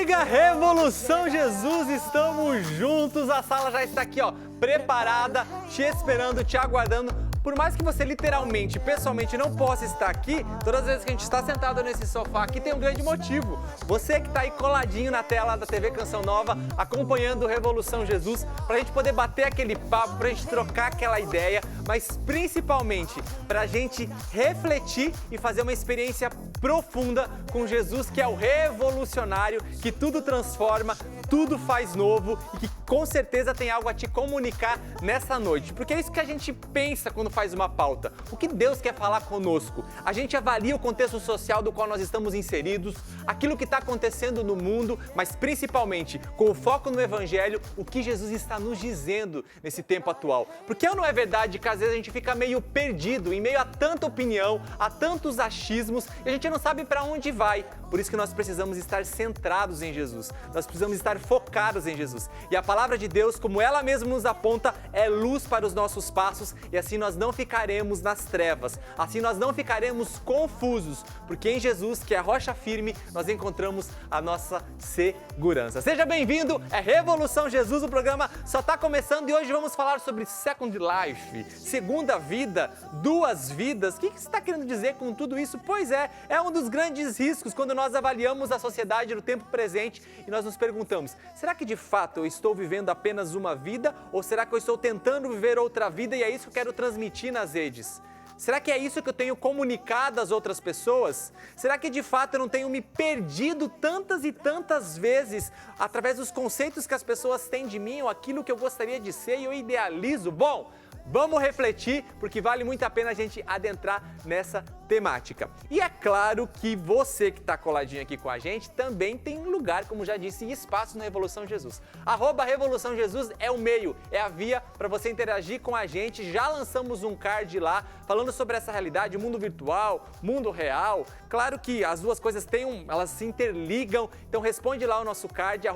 Liga Revolução Jesus, estamos juntos, a sala já está aqui, ó, preparada, te esperando, te aguardando. Por mais que você literalmente, pessoalmente não possa estar aqui, todas as vezes que a gente está sentado nesse sofá aqui tem um grande motivo. Você que está aí coladinho na tela da TV Canção Nova, acompanhando Revolução Jesus, para a gente poder bater aquele papo, para a gente trocar aquela ideia, mas principalmente para a gente refletir e fazer uma experiência profunda com Jesus, que é o revolucionário, que tudo transforma, tudo faz novo e que com certeza tem algo a te comunicar nessa noite. Porque é isso que a gente pensa quando faz uma pauta. O que Deus quer falar conosco? A gente avalia o contexto social do qual nós estamos inseridos, aquilo que está acontecendo no mundo, mas principalmente com o foco no Evangelho, o que Jesus está nos dizendo nesse tempo atual. Porque não é verdade que às vezes a gente fica meio perdido, em meio a tanta opinião, a tantos achismos, e a gente não sabe para onde vai. Por isso que nós precisamos estar centrados em Jesus. Nós precisamos estar focados em Jesus. E a palavra de Deus, como ela mesma nos aponta, é luz para os nossos passos e assim nós não ficaremos nas trevas. Assim nós não ficaremos confusos, porque em Jesus, que é a rocha firme, nós encontramos a nossa segurança. Seja bem-vindo, é Revolução Jesus, o programa só está começando e hoje vamos falar sobre Second Life, segunda vida, duas vidas. O que você está querendo dizer com tudo isso? Pois é um dos grandes riscos quando nós avaliamos a sociedade no tempo presente e nós nos perguntamos, será que de fato eu estou vivendo apenas uma vida ou será que eu estou tentando viver outra vida e é isso que eu quero transmitir nas redes? Será que é isso que eu tenho comunicado às outras pessoas? Será que de fato eu não tenho me perdido tantas e tantas vezes através dos conceitos que as pessoas têm de mim ou aquilo que eu gostaria de ser e eu idealizo? Bom, vamos refletir, porque vale muito a pena a gente adentrar nessa temática. E é claro que você que está coladinho aqui com a gente também tem um lugar, como já disse, e espaço no Revolução Jesus. @Revolução Jesus é o meio, é a via para você interagir com a gente. Já lançamos um card lá falando sobre essa realidade, mundo virtual, mundo real. Claro que as duas coisas elas se interligam, então responde lá o nosso card,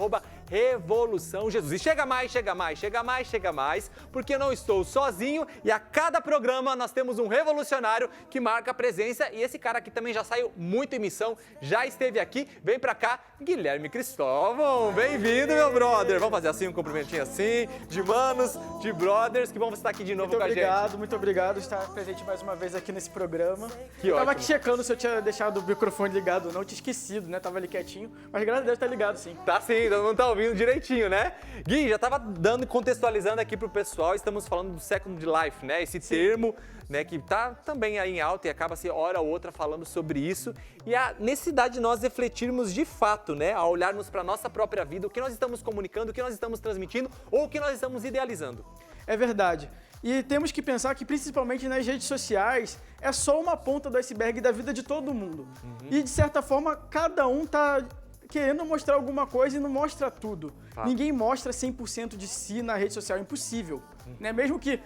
@Revolução Jesus. E chega mais, porque eu não estou sozinho e a cada programa nós temos um revolucionário que marca a presença e esse cara aqui também já saiu muito em missão, já esteve aqui, vem pra cá, Guilherme Cristóvão, bem-vindo meu brother, vamos fazer assim um cumprimentinho assim, de manos, de brothers, que vão estar aqui de novo com a gente. Muito obrigado por estar presente mais uma vez aqui nesse programa. Que eu tava ótimo. aqui checando se eu tinha deixado o microfone ligado ou não, eu tinha esquecido, né, tava ali quietinho, mas graças a Deus tá ligado sim. Tá sim, todo mundo tá ouvindo direitinho, né? Gui, já tava contextualizando aqui pro pessoal, estamos falando do Second Life, né? Esse termo, né, que tá também aí em alta e acaba-se hora ou outra falando sobre isso. E a necessidade de nós refletirmos de fato, né? A olharmos para nossa própria vida, o que nós estamos comunicando, o que nós estamos transmitindo ou o que nós estamos idealizando. É verdade. E temos que pensar que, principalmente nas redes sociais, é só uma ponta do iceberg da vida de todo mundo. E, de certa forma, cada um tá querendo mostrar alguma coisa e não mostra tudo. Ninguém mostra 100% de si na rede social, é impossível. Né? Mesmo que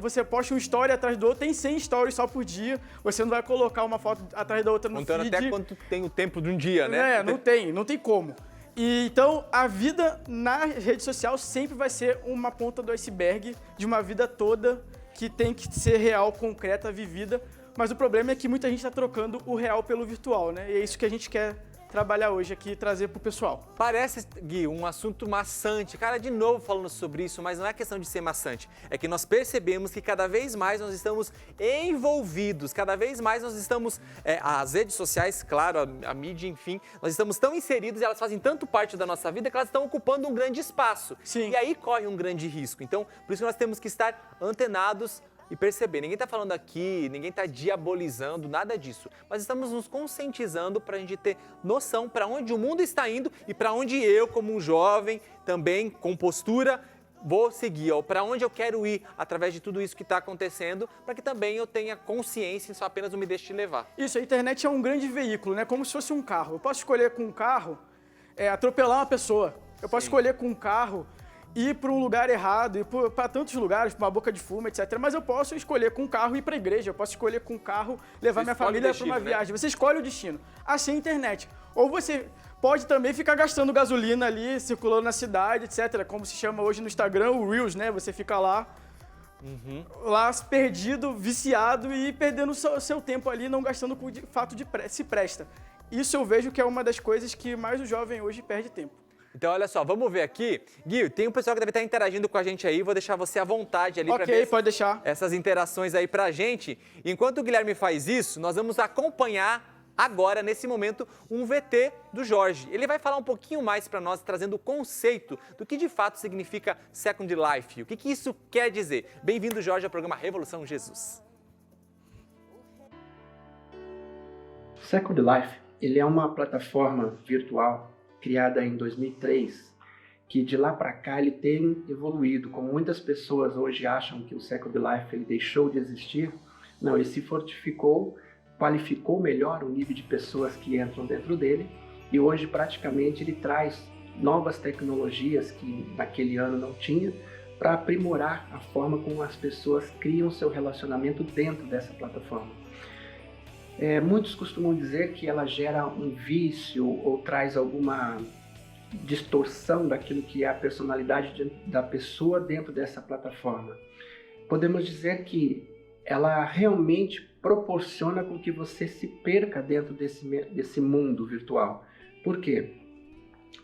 você poste uma story atrás do outro, tem 100 stories só por dia, você não vai colocar uma foto atrás da outra no Contando feed. até quanto tem o tempo de um dia, né? Não tem como. E, então, a vida na rede social sempre vai ser uma ponta do iceberg de uma vida toda que tem que ser real, concreta, vivida. Mas o problema é que muita gente está trocando o real pelo virtual, né? E é isso que a gente quer trabalhar hoje aqui e trazer pro pessoal. Parece, Gui, um assunto maçante. Cara, de novo falando sobre isso, mas não é questão de ser maçante. É que nós percebemos que cada vez mais nós estamos envolvidos, cada vez mais nós estamos, as redes sociais, claro, a mídia, enfim, nós estamos tão inseridos e elas fazem tanto parte da nossa vida que elas estão ocupando um grande espaço. Sim. E aí corre um grande risco. Então, por isso que nós temos que estar antenados e perceber, ninguém está falando aqui, ninguém está diabolizando, nada disso. Mas estamos nos conscientizando para a gente ter noção para onde o mundo está indo e para onde eu, como um jovem, também com postura, vou seguir, para onde eu quero ir através de tudo isso que está acontecendo, para que também eu tenha consciência e só apenas não me deixe levar. Isso, a internet é um grande veículo, né? Como se fosse um carro. Eu posso escolher com um carro atropelar uma pessoa. Eu posso escolher com um carro ir para um lugar errado, ir para tantos lugares, para uma boca de fumo, etc. Mas eu posso escolher com um carro ir para a igreja, eu posso escolher com um carro levar minha família para uma viagem. Né? Você escolhe o destino. Assim é a internet. Ou você pode também ficar gastando gasolina ali, circulando na cidade, etc. Como se chama hoje no Instagram, o Reels, né? Você fica lá lá perdido, viciado e perdendo o seu tempo ali, não gastando com o fato de se presta. isso eu vejo que é uma das coisas que mais o jovem hoje perde tempo. Então, olha só, vamos ver aqui. Gui, tem um pessoal que deve estar interagindo com a gente aí, vou deixar você à vontade ali para ver Ok, pode deixar. essas interações aí pra gente. Enquanto o Guilherme faz isso, nós vamos acompanhar agora, nesse momento, um VT do Jorge. Ele vai falar um pouquinho mais para nós, trazendo o conceito do que de fato significa Second Life. O que isso quer dizer? Bem-vindo, Jorge, ao programa Revolução Jesus. Second Life, ele é uma plataforma virtual criada em 2003, que de lá para cá ele tem evoluído. Como muitas pessoas hoje acham que o Second Life ele deixou de existir, não, ele se fortificou, qualificou melhor o nível de pessoas que entram dentro dele e hoje praticamente ele traz novas tecnologias que naquele ano não tinha para aprimorar a forma como as pessoas criam seu relacionamento dentro dessa plataforma. Muitos costumam dizer que ela gera um vício ou traz alguma distorção daquilo que é a personalidade da pessoa dentro dessa plataforma. Podemos dizer que ela realmente proporciona com que você se perca dentro desse mundo virtual. Por quê?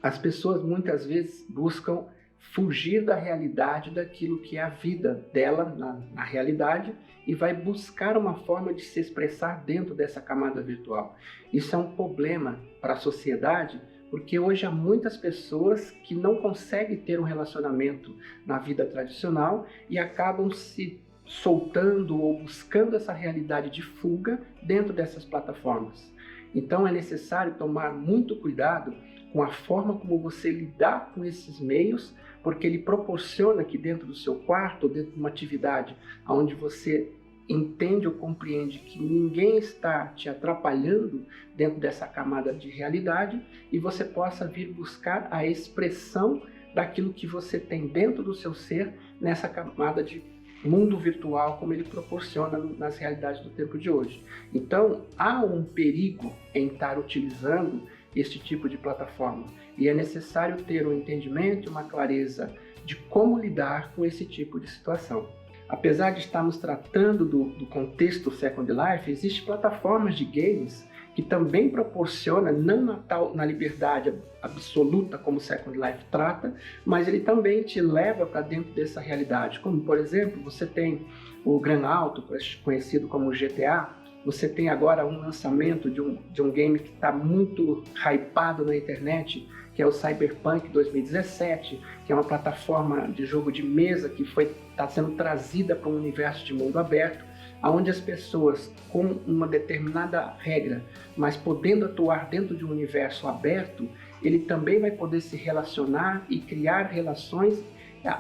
As pessoas muitas vezes buscam fugir da realidade, daquilo que é a vida dela na realidade, e vai buscar uma forma de se expressar dentro dessa camada virtual. Isso é um problema para a sociedade, porque hoje há muitas pessoas que não conseguem ter um relacionamento na vida tradicional e acabam se soltando ou buscando essa realidade de fuga dentro dessas plataformas. Então é necessário tomar muito cuidado com a forma como você lidar com esses meios, porque ele proporciona que dentro do seu quarto, ou dentro de uma atividade onde você entende ou compreende que ninguém está te atrapalhando dentro dessa camada de realidade e você possa vir buscar a expressão daquilo que você tem dentro do seu ser nessa camada de mundo virtual como ele proporciona nas realidades do tempo de hoje. Então, há um perigo em estar utilizando este tipo de plataforma e é necessário ter um entendimento e uma clareza de como lidar com esse tipo de situação. Apesar de estarmos tratando do contexto Second Life, existem plataformas de games que também proporciona, não na liberdade absoluta como o Second Life trata, mas ele também te leva para dentro dessa realidade. Como, por exemplo, você tem o Grand Auto, conhecido como GTA, você tem agora um lançamento de um game que está muito hypado na internet, que é o Cyberpunk 2017, que é uma plataforma de jogo de mesa que está sendo trazida para um universo de mundo aberto, onde as pessoas com uma determinada regra, mas podendo atuar dentro de um universo aberto, ele também vai poder se relacionar e criar relações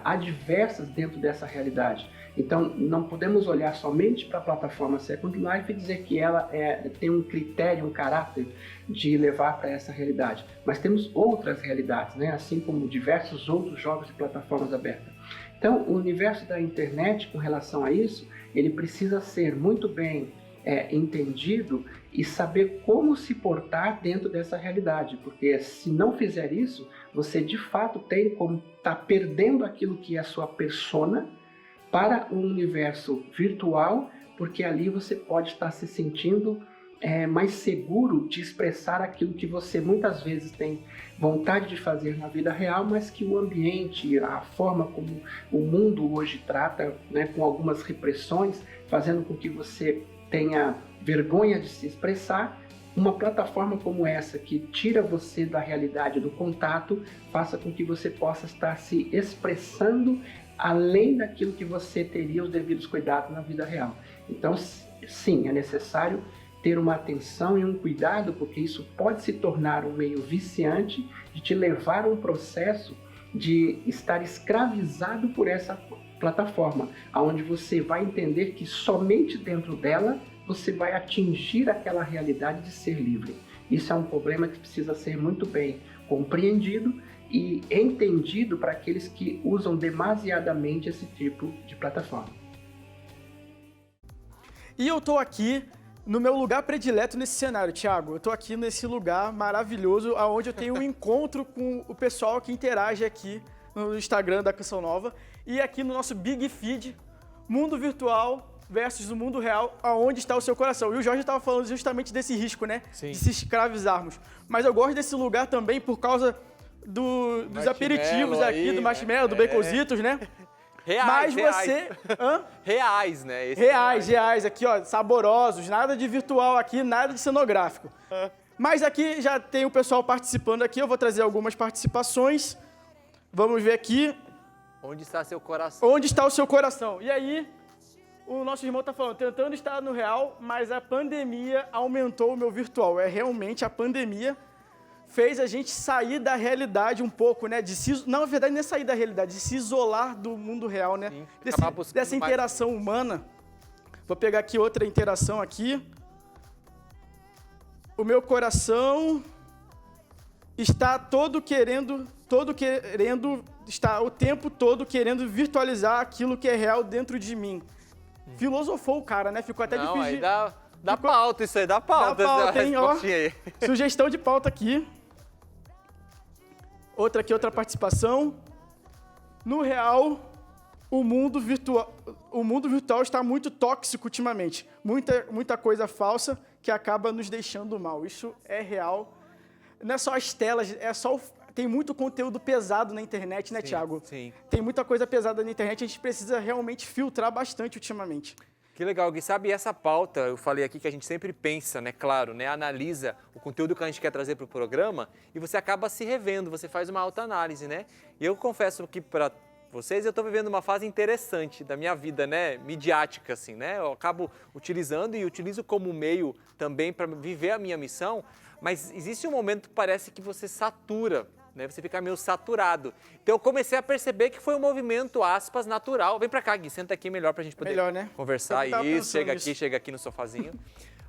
adversas dentro dessa realidade. Então, não podemos olhar somente para a plataforma Second Life e dizer que ela tem um critério, um caráter de levar para essa realidade. Mas temos outras realidades, né? Assim como diversos outros jogos de plataformas abertas. Então, o universo da internet, com relação a isso, ele precisa ser muito bem entendido e saber como se portar dentro dessa realidade, porque se não fizer isso, você de fato tem como estar perdendo aquilo que é a sua persona para um universo virtual, porque ali você pode estar se sentindo mais seguro de expressar aquilo que você muitas vezes tem vontade de fazer na vida real, mas que o ambiente, a forma como o mundo hoje trata, né, com algumas repressões, fazendo com que você tenha vergonha de se expressar. Uma plataforma como essa, que tira você da realidade do contato, faça com que você possa estar se expressando além daquilo que você teria os devidos cuidados na vida real. Então, sim, é necessário ter uma atenção e um cuidado, porque isso pode se tornar um meio viciante de te levar a um processo de estar escravizado por essa plataforma, onde você vai entender que somente dentro dela você vai atingir aquela realidade de ser livre. Isso é um problema que precisa ser muito bem compreendido e entendido para aqueles que usam demasiadamente esse tipo de plataforma. E eu tô aqui no meu lugar predileto nesse cenário, Thiago. Eu tô aqui nesse lugar maravilhoso, onde eu tenho um encontro com o pessoal que interage aqui no Instagram da Canção Nova e aqui no nosso Big Feed, mundo virtual versus o mundo real, aonde está o seu coração. E o Jorge estava falando justamente desse risco, né? Sim. De se escravizarmos. Mas eu gosto desse lugar também por causa dos aperitivos aqui, aí, do marshmallow, do baconzitos, né? Reais, Mas você... Hã? Reais, né? Esse Reais, aqui, ó, saborosos, nada de virtual aqui, nada de cenográfico. Mas aqui já tem o pessoal participando aqui, eu vou trazer algumas participações. Vamos ver aqui. Onde está seu coração? Onde está o seu coração? E aí, o nosso irmão está falando, tentando estar no real, mas a pandemia aumentou o meu virtual. É realmente a pandemia fez a gente sair da realidade um pouco, né? Não, na verdade, não é sair da realidade, de se isolar do mundo real, né? Sim, Dessa interação humana. Vou pegar aqui outra interação aqui. O meu coração está está o tempo todo querendo virtualizar aquilo que é real dentro de mim. Filosofou o cara, né? Ficou até Não, difícil. aí dá pauta isso aí, dá pauta. Dá pauta, hein? Ó, aí. sugestão de pauta aqui. Outra participação. No real, o mundo virtual está muito tóxico ultimamente. Muita coisa falsa que acaba nos deixando mal. Isso é real. Não é só as telas, tem muito conteúdo pesado na internet, né, Sim, Thiago? sim. Tem muita coisa pesada na internet, a gente precisa realmente filtrar bastante ultimamente. Que legal, Gui. Sabe, essa pauta, eu falei aqui que a gente sempre pensa, né, claro, né, analisa o conteúdo que a gente quer trazer para o programa e você acaba se revendo, você faz uma autoanálise, né? E eu confesso que para vocês, eu estou vivendo uma fase interessante da minha vida, né, midiática, assim, né? Eu acabo utilizando e utilizo como meio também para viver a minha missão, mas existe um momento que parece que você satura, né? Você fica meio saturado. Então eu comecei a perceber que foi um movimento, aspas, natural. Vem pra cá, Gui, senta aqui melhor pra gente poder né? conversar. Isso, chega aqui no sofazinho.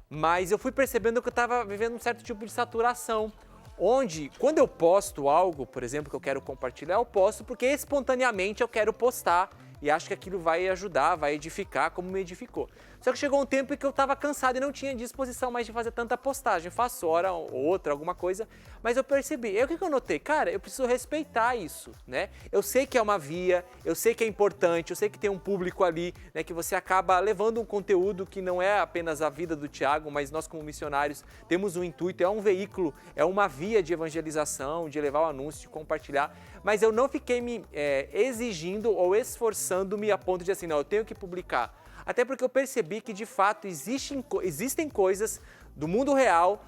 Mas eu fui percebendo que eu tava vivendo um certo tipo de saturação. Onde, quando eu posto algo, por exemplo, que eu quero compartilhar, eu posto porque espontaneamente eu quero postar. E acho que aquilo vai ajudar, vai edificar, como me edificou. Só que chegou um tempo em que eu estava cansado e não tinha disposição mais de fazer tanta postagem. Faço hora ou outra, alguma coisa, mas eu percebi. E aí o que eu notei? Cara, eu preciso respeitar isso, né? Eu sei que é uma via, eu sei que é importante, eu sei que tem um público ali, né? Que você acaba levando um conteúdo que não é apenas a vida do Thiago, mas nós como missionários temos um intuito, é um veículo, é uma via de evangelização, de levar o anúncio, de compartilhar. Mas eu não fiquei me exigindo ou esforçando-me a ponto de assim, não, eu tenho que publicar. Até porque eu percebi que, de fato, existem coisas do mundo real,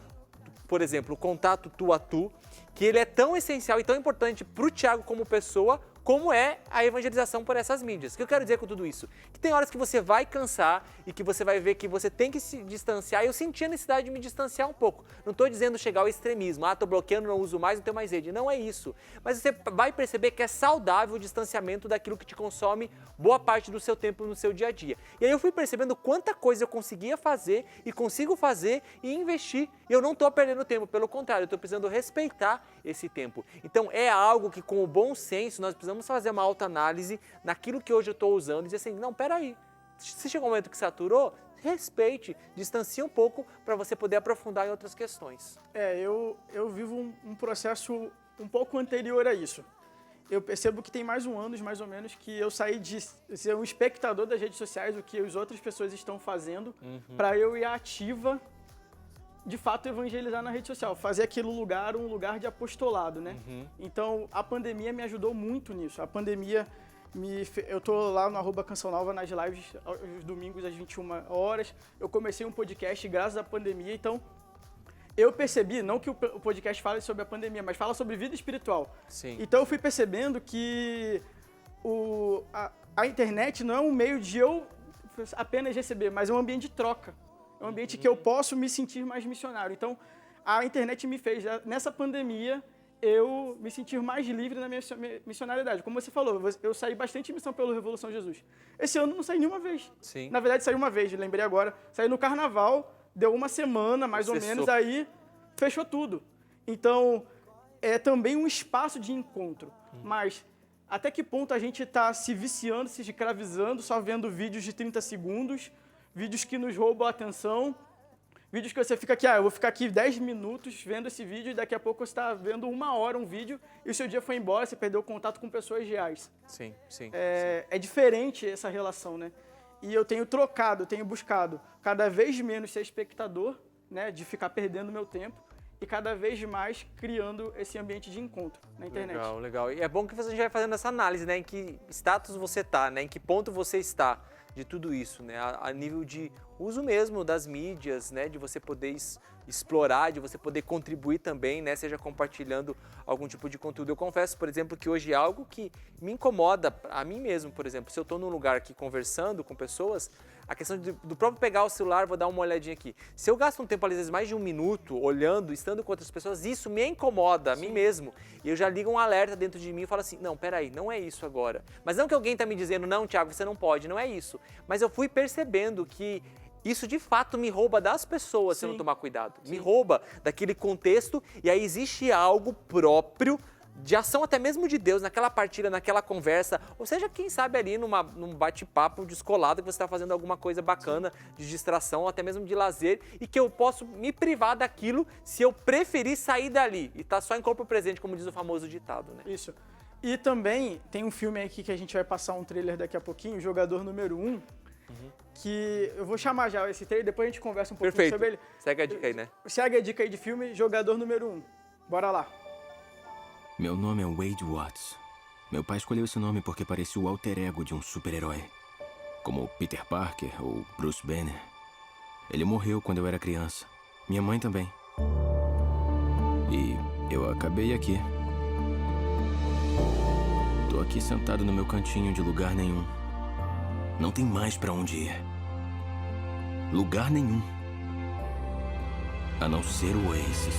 por exemplo, o contato tu a tu, que ele é tão essencial e tão importante para o Thiago como pessoa, como é a evangelização por essas mídias. O que eu quero dizer com tudo isso? Que tem horas que você vai cansar e que você vai ver que você tem que se distanciar. E eu senti a necessidade de me distanciar um pouco. Não estou dizendo chegar ao extremismo. Estou bloqueando, não uso mais, não tenho mais rede. Não é isso. Mas você vai perceber que é saudável o distanciamento daquilo que te consome boa parte do seu tempo no seu dia a dia. E aí eu fui percebendo quanta coisa eu conseguia fazer e consigo fazer e investir. E eu não estou perdendo tempo. Pelo contrário, eu estou precisando respeitar esse tempo. Então é algo que, com o bom senso, nós precisamos fazer uma autoanálise naquilo que hoje eu estou usando e dizer assim, não, peraí, se chegou um momento que saturou, respeite, distancie um pouco para você poder aprofundar em outras questões. Eu vivo um processo um pouco anterior a isso. Eu percebo que tem mais mais ou menos, que eu saí de ser um espectador das redes sociais, o que as outras pessoas estão fazendo, para eu ir ativa, de fato, evangelizar na rede social, fazer aquele lugar um lugar de apostolado, né? Então, a pandemia me ajudou muito nisso. A pandemia, eu tô lá no @cançãonova nas lives, aos domingos às 21 horas. Eu comecei um podcast graças à pandemia, então eu percebi, não que o podcast fale sobre a pandemia, mas fala sobre vida espiritual. Sim. Então, eu fui percebendo que a internet não é um meio de eu apenas receber, mas é um ambiente de troca. É um ambiente que eu posso me sentir mais missionário. Então, a internet me fez, nessa pandemia, eu me sentir mais livre na minha missionariedade. Como você falou, eu saí bastante de missão pelo Revolução Jesus. Esse ano não saí nenhuma vez. Sim. Na verdade, saí uma vez, lembrei agora. Saí no Carnaval, deu uma semana, mais ou menos, aí fechou tudo. Então, é também um espaço de encontro. Mas até que ponto a gente está se viciando, se escravizando, só vendo vídeos de 30 segundos, vídeos que nos roubam a atenção, vídeos que você fica aqui, eu vou ficar aqui 10 minutos vendo esse vídeo e daqui a pouco você está vendo 1 hora um vídeo e o seu dia foi embora, você perdeu o contato com pessoas reais. Sim. É diferente essa relação, né? E eu tenho trocado, eu tenho buscado cada vez menos ser espectador, né, de ficar perdendo meu tempo, e cada vez mais criando esse ambiente de encontro na internet. Legal, legal. E é bom que você já vai fazendo essa análise, né? Em que status você tá, né? Em que ponto você está de tudo isso, né? A nível de uso mesmo das mídias, né? De você poder explorar, de você poder contribuir também, né? Seja compartilhando algum tipo de conteúdo. Eu confesso, por exemplo, que hoje é algo que me incomoda a mim mesmo, por exemplo. Se eu estou num lugar aqui conversando com pessoas, a questão do próprio pegar o celular, vou dar uma olhadinha aqui. Se eu gasto um tempo, às vezes, mais de 1 minuto olhando, estando com outras pessoas, isso me incomoda, a mim mesmo. E eu já ligo um alerta dentro de mim e falo assim, não, peraí, não é isso agora. Mas não que alguém está me dizendo, não, Thiago, você não pode, não é isso. Mas eu fui percebendo que isso de fato me rouba das pessoas se eu não tomar cuidado. Me rouba daquele contexto e aí existe algo próprio de ação até mesmo de Deus naquela partilha, naquela conversa, ou seja, quem sabe ali num bate-papo descolado que você está fazendo alguma coisa bacana de distração ou até mesmo de lazer e que eu posso me privar daquilo se eu preferir sair dali e tá só em corpo presente, como diz o famoso ditado, né? Isso. E também tem um filme aqui que a gente vai passar um trailer daqui a pouquinho, Jogador Número 1, que eu vou chamar já esse trailer, depois a gente conversa um pouquinho sobre ele. Segue a dica aí, né? Segue a dica aí de filme, Jogador Número 1. Bora lá. Meu nome é Wade Watts. Meu pai escolheu esse nome porque parecia o alter ego de um super-herói, como Peter Parker ou Bruce Banner. Ele morreu quando eu era criança. Minha mãe também. E eu acabei aqui. Tô aqui sentado no meu cantinho de lugar nenhum. Não tem mais pra onde ir. Lugar nenhum. A não ser o Oasis.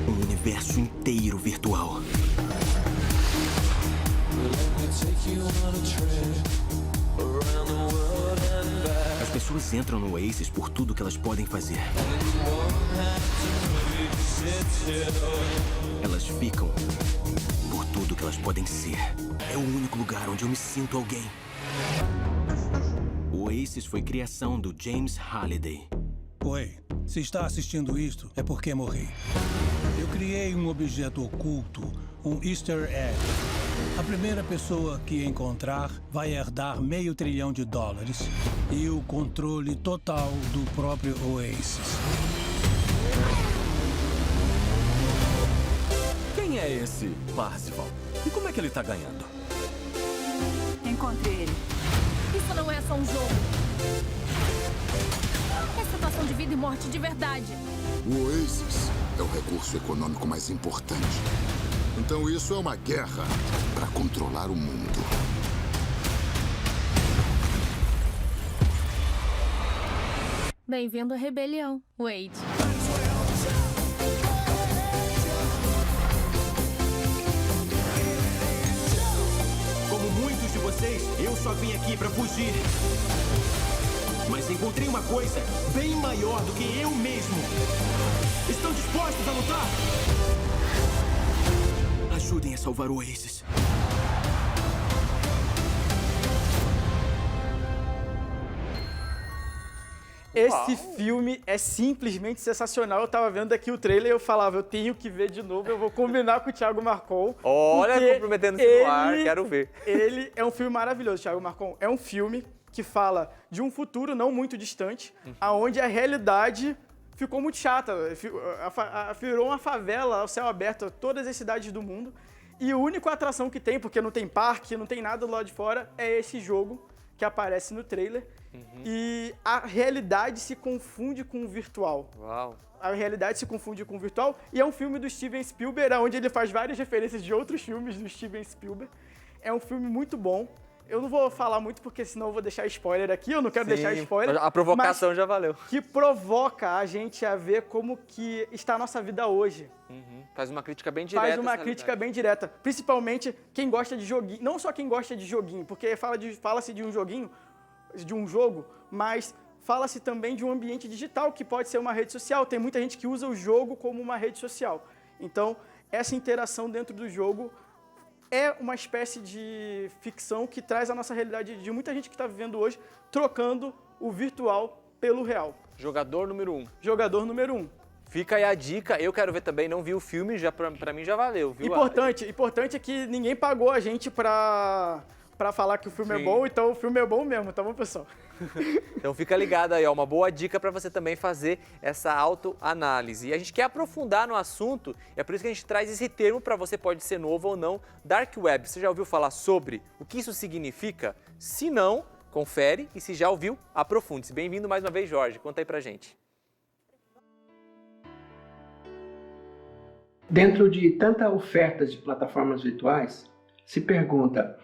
Um universo inteiro virtual. As pessoas entram no Oasis por tudo que elas podem fazer. Elas ficam por tudo que elas podem ser. É o único lugar onde eu me sinto alguém. O Oasis foi criação do James Halliday. Oi, se está assistindo isto, é porque morri. Eu criei um objeto oculto, um Easter egg. A primeira pessoa que encontrar vai herdar $500 bilhão e o controle total do próprio Oasis. Quem é esse Parsifal? E como é que ele tá ganhando? Encontre ele. Isso não é só um jogo. É situação de vida e morte de verdade. O Oasis é o recurso econômico mais importante. Então isso é uma guerra para controlar o mundo. Bem-vindo à rebelião, Wade. Como muitos de vocês, eu só vim aqui pra fugir. Mas encontrei uma coisa bem maior do que eu mesmo. Estão dispostos a lutar? Ajudem a salvar o Oasis. Esse filme é simplesmente sensacional. Eu tava vendo aqui o trailer e eu falava, eu tenho que ver de novo, eu vou combinar com o Thiago Marcon. Olha, porque comprometendo-se no ar, quero ver. Ele é um filme maravilhoso, Thiago Marcon. É um filme que fala de um futuro não muito distante, aonde a realidade ficou muito chata. Virou uma favela ao céu aberto a todas as cidades do mundo. E a única atração que tem, porque não tem parque, não tem nada do lado de fora, é esse jogo que aparece no trailer. E a realidade se confunde com o virtual. Uau. A realidade se confunde com o virtual. E é um filme do Steven Spielberg, onde ele faz várias referências de outros filmes do Steven Spielberg. É um filme muito bom. Eu não vou falar muito, porque senão eu vou deixar spoiler aqui. Eu não quero deixar spoiler. A provocação já valeu. Que provoca a gente a ver como que está a nossa vida hoje. Faz uma crítica bem direta. Faz uma crítica bem direta. Principalmente quem gosta de joguinho. Não só quem gosta de joguinho, porque fala-se de um joguinho, de um jogo, mas fala-se também de um ambiente digital, que pode ser uma rede social. Tem muita gente que usa o jogo como uma rede social. Então, essa interação dentro do jogo é uma espécie de ficção que traz a nossa realidade de muita gente que está vivendo hoje, trocando o virtual pelo real. Jogador número 1. Jogador número 1. Fica aí a dica, eu quero ver também, não vi o filme, já pra mim já valeu, viu? Importante é que ninguém pagou a gente pra falar que o filme é bom, então o filme é bom mesmo, tá bom, pessoal? Então fica ligado aí, ó, uma boa dica para você também fazer essa autoanálise. E a gente quer aprofundar no assunto, é por isso que a gente traz esse termo para você, pode ser novo ou não, Dark Web. Você já ouviu falar sobre o que isso significa? Se não, confere, e se já ouviu, aprofunde-se. Bem-vindo mais uma vez, Jorge, conta aí pra gente. Dentro de tanta ofertas de plataformas virtuais, se pergunta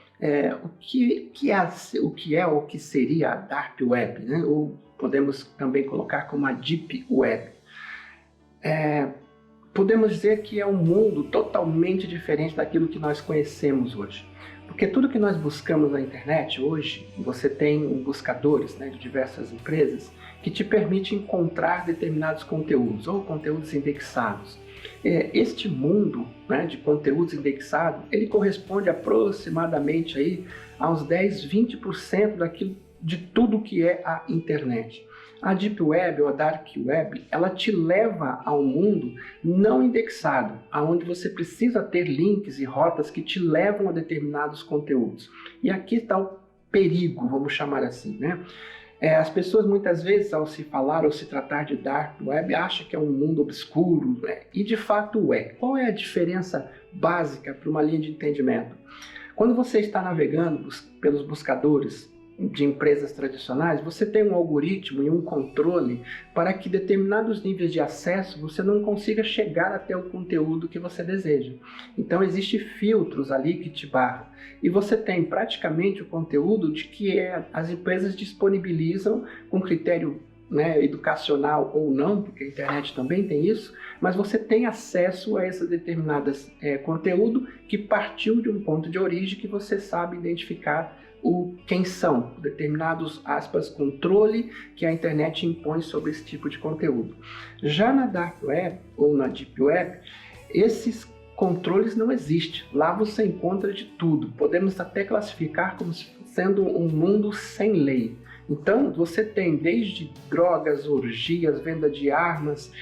o que é ou que seria a Dark Web, né? Ou podemos também colocar como a Deep Web. Podemos dizer que é um mundo totalmente diferente daquilo que nós conhecemos hoje. Porque tudo que nós buscamos na internet hoje, você tem buscadores, né, de diversas empresas que te permitem encontrar determinados conteúdos ou conteúdos indexados. Este mundo, né, de conteúdos indexados, ele corresponde aproximadamente aí a uns 10-20% de tudo que é a internet. A Deep Web ou a Dark Web, ela te leva ao mundo não indexado, aonde você precisa ter links e rotas que te levam a determinados conteúdos. E aqui está o perigo, vamos chamar assim, né? As pessoas muitas vezes, ao se falar ou se tratar de Dark Web, acham que é um mundo obscuro, né? E de fato é. Qual é a diferença básica para uma linha de entendimento? Quando você está navegando pelos buscadores de empresas tradicionais, você tem um algoritmo e um controle para que determinados níveis de acesso você não consiga chegar até o conteúdo que você deseja. Então existem filtros ali que te barram. E você tem praticamente o conteúdo de que as empresas disponibilizam com critério, né, educacional ou não, porque a internet também tem isso, mas você tem acesso a esses determinados conteúdo que partiu de um ponto de origem que você sabe identificar quem são, determinados, aspas, controle que a internet impõe sobre esse tipo de conteúdo. Já na Dark Web ou na Deep Web, esses controles não existem. Lá você encontra de tudo. Podemos até classificar como sendo um mundo sem lei. Então, você tem desde drogas, orgias, venda de armas,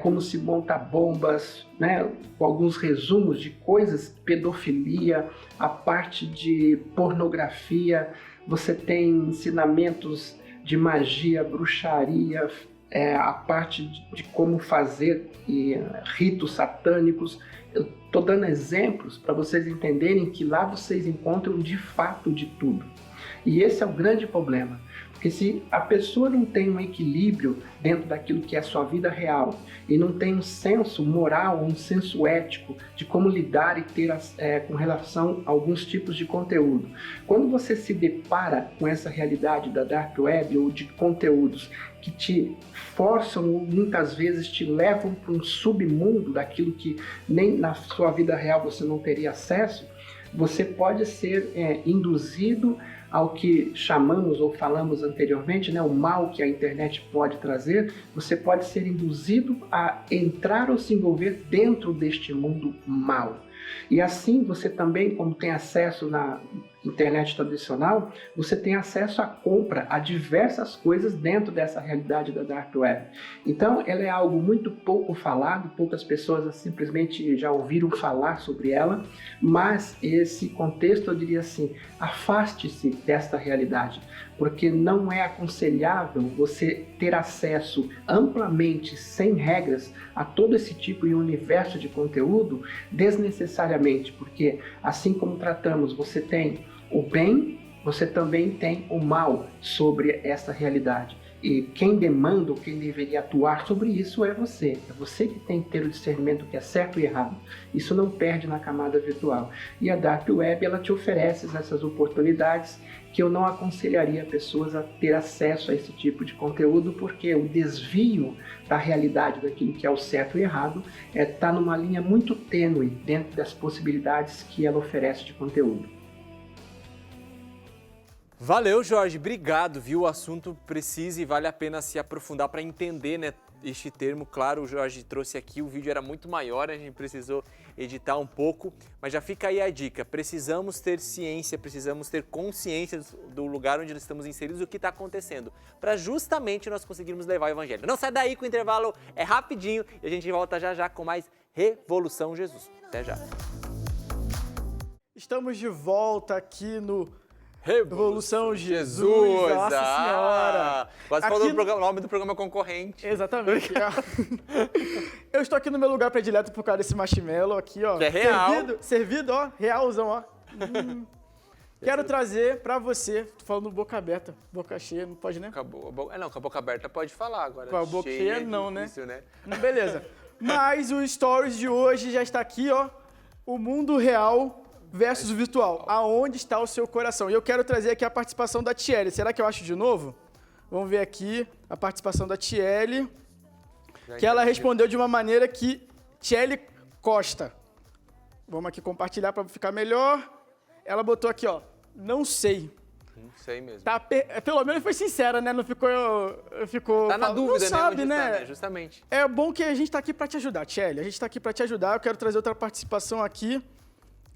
como se monta bombas, né, com alguns resumos de coisas, pedofilia, a parte de pornografia, você tem ensinamentos de magia, bruxaria, a parte de como fazer ritos satânicos. Eu estou dando exemplos para vocês entenderem que lá vocês encontram de fato de tudo. E esse é o grande problema. Porque se a pessoa não tem um equilíbrio dentro daquilo que é a sua vida real e não tem um senso moral, um senso ético de como lidar e ter com relação a alguns tipos de conteúdo, quando você se depara com essa realidade da Dark Web ou de conteúdos que te forçam ou muitas vezes te levam para um submundo daquilo que nem na sua vida real você não teria acesso, você pode ser induzido ao que chamamos ou falamos anteriormente, né, o mal que a internet pode trazer. Você pode ser induzido a entrar ou se envolver dentro deste mundo mal. E assim você também, como tem acesso na internet tradicional, você tem acesso à compra, a diversas coisas dentro dessa realidade da Dark Web. Então, ela é algo muito pouco falado, poucas pessoas simplesmente já ouviram falar sobre ela, mas esse contexto, eu diria assim, afaste-se desta realidade, porque não é aconselhável você ter acesso amplamente, sem regras, a todo esse tipo de universo de conteúdo desnecessariamente, porque assim como tratamos, você tem o bem, você também tem o mal sobre essa realidade. E quem demanda ou quem deveria atuar sobre isso é você. É você que tem que ter o discernimento que é certo e errado. Isso não perde na camada virtual. E a Dark Web, ela te oferece essas oportunidades que eu não aconselharia pessoas a ter acesso a esse tipo de conteúdo, porque o desvio da realidade daquilo que é o certo e errado está numa linha muito tênue dentro das possibilidades que ela oferece de conteúdo. Valeu, Jorge, obrigado, viu? O assunto precisa e vale a pena se aprofundar para entender, né, este termo, claro, o Jorge trouxe aqui, o vídeo era muito maior, a gente precisou editar um pouco, mas já fica aí a dica, precisamos ter ciência, precisamos ter consciência do lugar onde nós estamos inseridos, o que está acontecendo, para justamente nós conseguirmos levar o evangelho. Não sai daí que o intervalo é rapidinho e a gente volta já já com mais Revolução Jesus. Até já. Estamos de volta aqui no Revolução Jesus. Nossa Senhora! Quase Aqui falou o nome do programa concorrente. Exatamente. Eu estou aqui no meu lugar predileto por causa desse marshmallow aqui, ó. Que é real. Servido, ó, realzão, ó. Quero trazer pra você, tô falando boca aberta, boca cheia, não pode, né? Acabou. Não, com a boca aberta pode falar agora. Com a boca cheia não, difícil, né? Beleza. Mas o Stories de hoje já está aqui, ó. O mundo real versus o virtual. Aonde está o seu coração? E eu quero trazer aqui a participação da Tiele. Será que eu acho de novo? Vamos ver aqui a participação da Tiele. Que ela respondeu de uma maneira que Tiele Costa. Vamos aqui compartilhar para ficar melhor. Ela botou aqui, ó. Não sei. Não sei mesmo. Tá, pelo menos foi sincera, né? Não ficou Tá na dúvida, não sabe, né? Justamente. É bom que a gente tá aqui para te ajudar, Tiele. A gente tá aqui para te ajudar. Eu quero trazer outra participação aqui.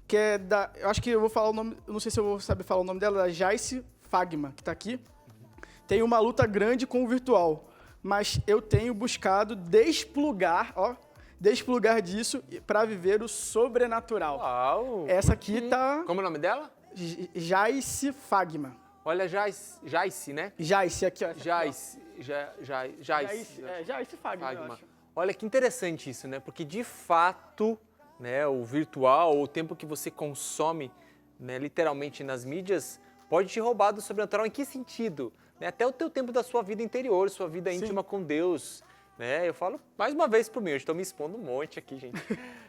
Que é da... Eu acho que eu vou falar o nome... Eu não sei se eu vou saber falar o nome dela. Da Jaice Fagma, que tá aqui. Tem uma luta grande com o virtual. Mas eu tenho buscado desplugar disso para viver o sobrenatural. Uau! Essa aqui tá... Como é o nome dela? Jaice Fagma. Olha, Jaice, né? Jaice, aqui, ó. Jaice. Jaice Fagma, eu acho. Olha, que interessante isso, né? Porque, de fato, né, o virtual, o tempo que você consome, né, literalmente nas mídias, pode te roubar do sobrenatural. Em que sentido? Né? Até o teu tempo da sua vida interior, sua vida íntima com Deus. Né? Eu falo mais uma vez por mim, eu estou me expondo um monte aqui, gente.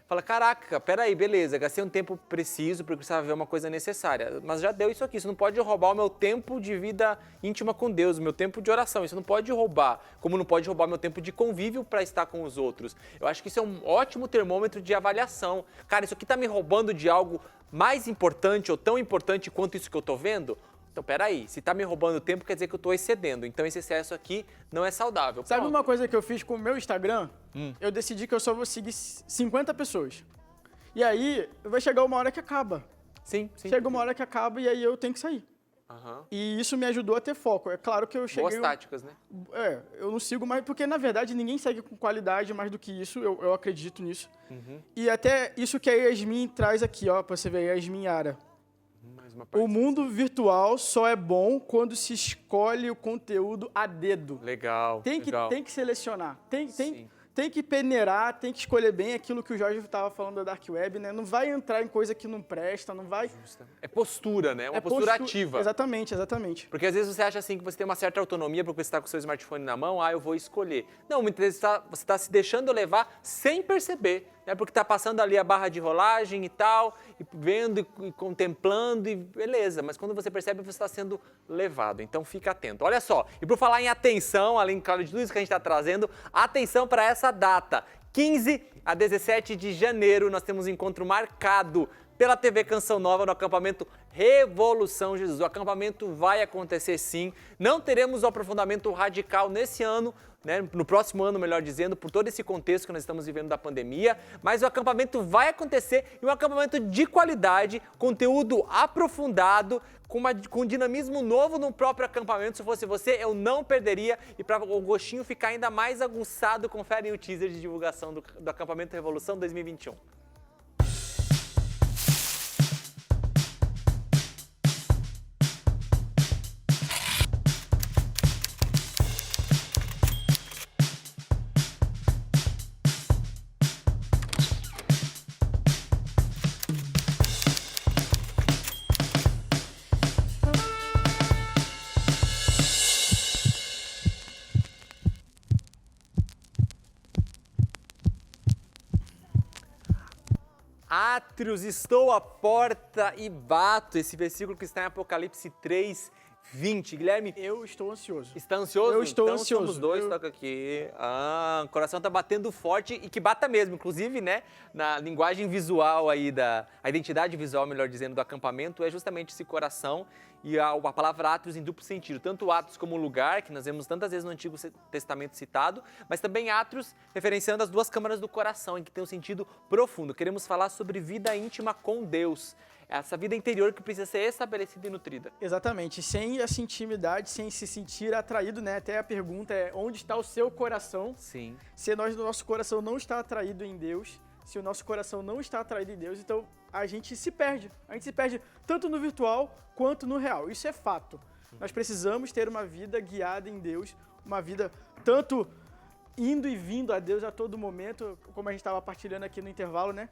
Fala, caraca, peraí, beleza, gastei um tempo preciso porque precisava ver uma coisa necessária, mas já deu isso aqui, isso não pode roubar o meu tempo de vida íntima com Deus, o meu tempo de oração, isso não pode roubar, como não pode roubar o meu tempo de convívio para estar com os outros. Eu acho que isso é um ótimo termômetro de avaliação. Cara, isso aqui está me roubando de algo mais importante ou tão importante quanto isso que eu estou vendo? Então, peraí, se tá me roubando tempo, quer dizer que eu tô excedendo. Então, esse excesso aqui não é saudável. Sabe uma coisa que eu fiz com o meu Instagram? Eu decidi que eu só vou seguir 50 pessoas. E aí, vai chegar uma hora que acaba. Sim. Chega uma hora que acaba e aí eu tenho que sair. Uhum. E isso me ajudou a ter foco. É claro que eu cheguei... Boas táticas, né? Eu não sigo mais, porque na verdade ninguém segue com qualidade mais do que isso, eu acredito nisso. E até isso que a Yasmin traz aqui, ó, pra você ver, a Yasmin Yara. O mundo virtual só é bom quando se escolhe o conteúdo a dedo. Legal. Tem que selecionar. Tem que peneirar, tem que escolher bem aquilo que o Jorge estava falando da Dark Web, né? Não vai entrar em coisa que não presta, não vai... É postura, né? Uma postura ativa. Exatamente. Porque às vezes você acha assim que você tem uma certa autonomia porque você está com o seu smartphone na mão, eu vou escolher. Não, muitas vezes você está se deixando levar sem perceber, né? Porque está passando ali a barra de rolagem e tal, e vendo e contemplando e beleza. Mas quando você percebe, você está sendo levado. Então fica atento. Olha só, e por falar em atenção, além, claro, de tudo isso que a gente está trazendo, atenção para essa data. 15 a 17 de janeiro, nós temos um encontro marcado pela TV Canção Nova no acampamento Revolução Jesus. O acampamento vai acontecer sim. Não teremos o aprofundamento radical nesse ano, né, no próximo ano, melhor dizendo, por todo esse contexto que nós estamos vivendo da pandemia, mas o acampamento vai acontecer e um acampamento de qualidade, conteúdo aprofundado, com dinamismo novo no próprio acampamento. Se fosse você, eu não perderia. E para o gostinho ficar ainda mais aguçado, confere aí o teaser de divulgação do acampamento Revolução 2021. Átrios, estou à porta e bato. Esse versículo que está em Apocalipse 3, 20. Guilherme? Eu estou ansioso. Está ansioso? Eu estou ansioso. Somos dois, toca aqui. O coração está batendo forte e que bata mesmo. Inclusive, né, na linguagem visual aí, a identidade visual, melhor dizendo, do acampamento, é justamente esse coração. e a palavra atos em duplo sentido, tanto atos como lugar, que nós vemos tantas vezes no Antigo Testamento citado, mas também atos referenciando as duas câmaras do coração, em que tem um sentido profundo. Queremos falar sobre vida íntima com Deus, essa vida interior que precisa ser estabelecida e nutrida. Exatamente, sem essa intimidade, sem se sentir atraído, né? Até a pergunta é, onde está o seu coração? Sim. Se o nosso coração não está atraído em Deus, se o nosso coração não está atraído em Deus, então a gente se perde. A gente se perde tanto no virtual quanto no real. Isso é fato. Nós precisamos ter uma vida guiada em Deus, uma vida tanto indo e vindo a Deus a todo momento, como a gente estava partilhando aqui no intervalo, né?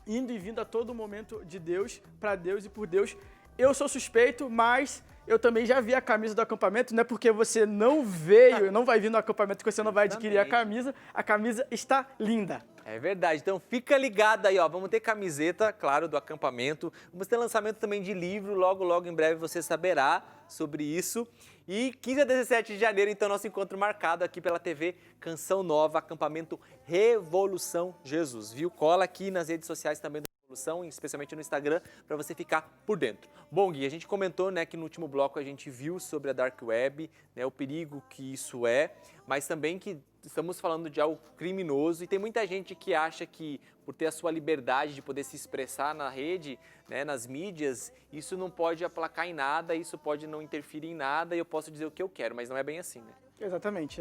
Indo e vindo a todo momento de Deus, para Deus e por Deus. Eu sou suspeito, mas eu também já vi a camisa do acampamento, não é porque você não veio, não vai vir no acampamento que você não vai adquirir a camisa está linda. É verdade, então fica ligado aí, ó, vamos ter camiseta, claro, do acampamento, vamos ter lançamento também de livro, logo em breve você saberá sobre isso. E 15 a 17 de janeiro, então, nosso encontro marcado aqui pela TV Canção Nova, acampamento Revolução Jesus, viu? Cola aqui nas redes sociais também do Revolução, especialmente no Instagram, para você ficar por dentro. Bom, Gui, a gente comentou, né, que no último bloco a gente viu sobre a Dark Web, né, o perigo que isso é, mas também que estamos falando de algo criminoso e tem muita gente que acha que por ter a sua liberdade de poder se expressar na rede, né, nas mídias, isso não pode aplacar em nada, isso pode não interferir em nada e eu posso dizer o que eu quero, mas não é bem assim, né? Exatamente.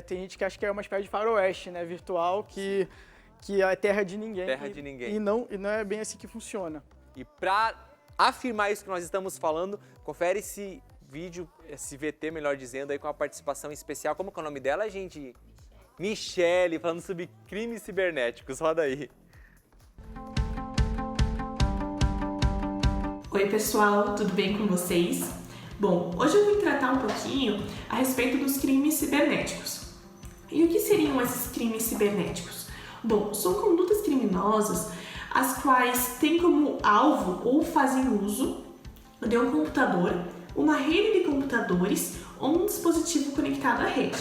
Tem gente que acha que é uma espécie de faroeste, né, virtual, que é terra de ninguém. E não é bem assim que funciona. E para afirmar isso que nós estamos falando, confere esse vídeo, esse VT, melhor dizendo, aí com a participação especial. Como que é o nome dela, gente? Michele, falando sobre crimes cibernéticos. Roda aí. Oi, pessoal, tudo bem com vocês? Bom, hoje eu vim tratar um pouquinho a respeito dos crimes cibernéticos. E o que seriam esses crimes cibernéticos? Bom, são condutas criminosas as quais têm como alvo ou fazem uso de um computador, uma rede de computadores ou um dispositivo conectado à rede.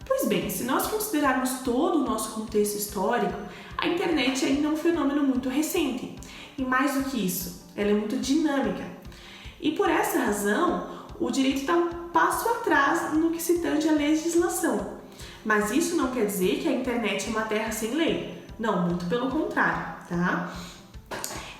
Pois bem, se nós considerarmos todo o nosso contexto histórico, a internet ainda é um fenômeno muito recente. E mais do que isso, ela é muito dinâmica. E por essa razão, o direito está um passo atrás no que se tange à legislação. Mas isso não quer dizer que a internet é uma terra sem lei. Não, muito pelo contrário, tá?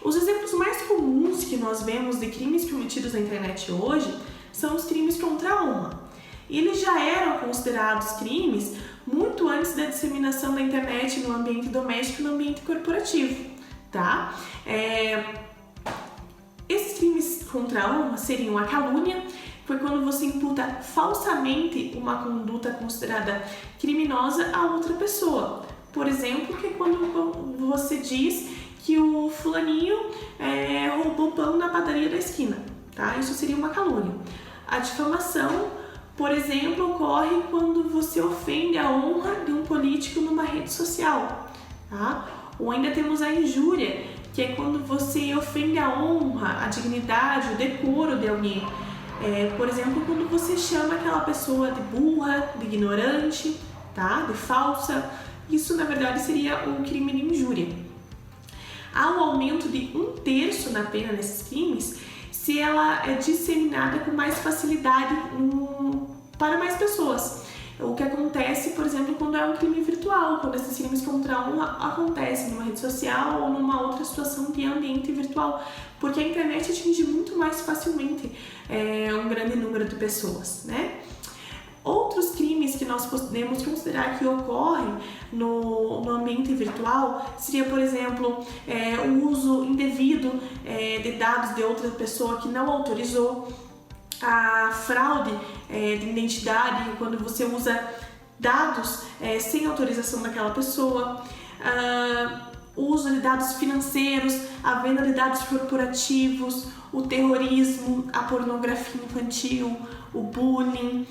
Os exemplos mais comuns que nós vemos de crimes cometidos na internet hoje são os crimes contra a honra. E eles já eram considerados crimes muito antes da disseminação da internet no ambiente doméstico e no ambiente corporativo, tá? Esses crimes contra a honra seriam a calúnia, foi quando você imputa falsamente uma conduta considerada criminosa a outra pessoa. Por exemplo, que é quando você diz que o fulaninho roubou pão na padaria da esquina, tá? Isso seria uma calúnia. A difamação, por exemplo, ocorre quando você ofende a honra de um político numa rede social, tá? Ou ainda temos a injúria, que é quando você ofende a honra, a dignidade, o decoro de alguém. Por exemplo, quando você chama aquela pessoa de burra, de ignorante, tá? De falsa. Isso, na verdade, seria um crime de injúria. Há um aumento de 1/3 na pena desses crimes se ela é disseminada com mais facilidade para mais pessoas. O que acontece, por exemplo, quando é um crime virtual, quando esses crimes contra a honra acontecem numa rede social ou numa outra situação de ambiente virtual, porque a internet atinge muito mais facilmente um grande número de pessoas, né? Outros crimes que nós podemos considerar que ocorrem no ambiente virtual seria, por exemplo, o uso indevido de dados de outra pessoa que não autorizou, a fraude de identidade, quando você usa dados sem autorização daquela pessoa, o uso de dados financeiros, a venda de dados corporativos, o terrorismo, a pornografia infantil, o bullying,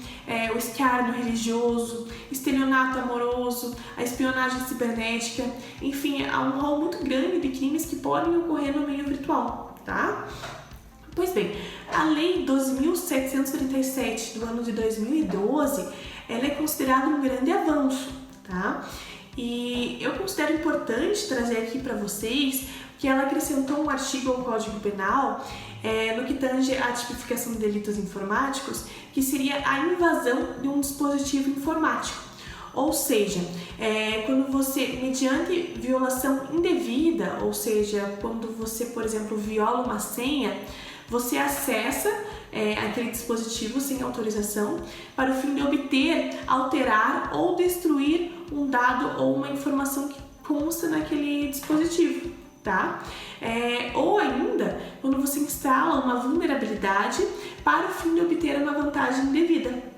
o escárnio religioso, estelionato amoroso, a espionagem cibernética, enfim, há um rol muito grande de crimes que podem ocorrer no meio virtual, tá? Pois bem, a Lei 12.737 do ano de 2012, ela é considerada um grande avanço, tá? E eu considero importante trazer aqui para vocês que ela acrescentou um artigo ao Código Penal no que tange à tipificação de delitos informáticos, que seria a invasão de um dispositivo informático. Ou seja, quando você, mediante violação indevida, ou seja, quando você, por exemplo, viola uma senha, você acessa aquele dispositivo sem autorização para o fim de obter, alterar ou destruir um dado ou uma informação que consta naquele dispositivo, tá? Ou ainda, quando você instala uma vulnerabilidade para o fim de obter uma vantagem indevida.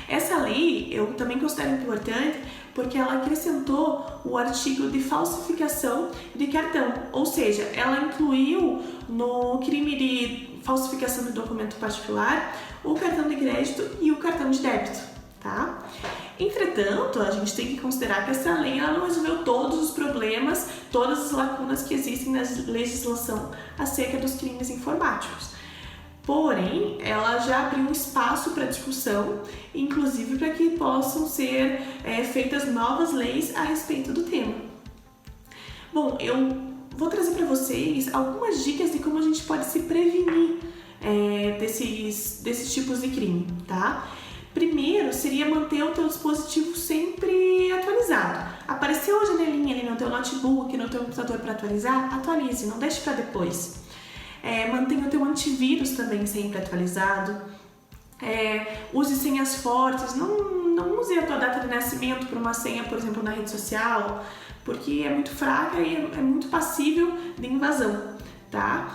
Essa lei eu também considero importante porque ela acrescentou o artigo de falsificação de cartão, ou seja, ela incluiu no crime de falsificação de documento particular o cartão de crédito e o cartão de débito, tá? Entretanto, a gente tem que considerar que essa lei ela não resolveu todos os problemas, todas as lacunas que existem na legislação acerca dos crimes informáticos. Porém, ela já abriu um espaço para discussão, inclusive para que possam ser feitas novas leis a respeito do tema. Bom, eu vou trazer para vocês algumas dicas de como a gente pode se prevenir desses tipos de crime, tá? Primeiro, seria manter o teu dispositivo sempre atualizado. Apareceu a janelinha ali no teu notebook, no teu computador para atualizar? Atualize, não deixe para depois. Mantenha o teu antivírus também sempre atualizado. Use senhas fortes. Não use a tua data de nascimento para uma senha, por exemplo, na rede social, porque é muito fraca e é muito passível de invasão, tá?